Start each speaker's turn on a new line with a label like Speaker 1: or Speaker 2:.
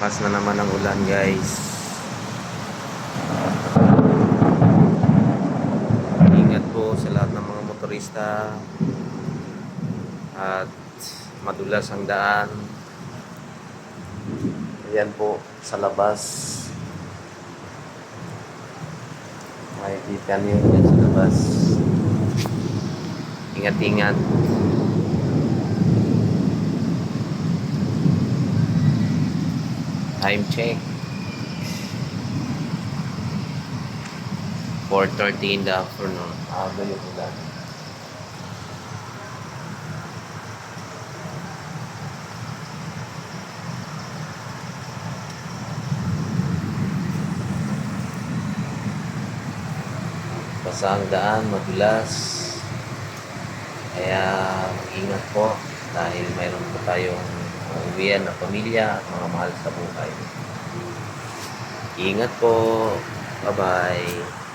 Speaker 1: Lakas na naman ang ulan, guys. Ingat po sa lahat ng mga motorista at madulas ang daan. Ayan po sa labas. Makikita niyo yan sa labas. Ingat-ingat. Time check. 4:30 in the afternoon. Ganyan ulan. Basa ang daan, madulas. Kaya mag-ingat po dahil mayroon po tayong uuwian na pamilya at mga mahal sa buhay. Ingat po. Bye-bye.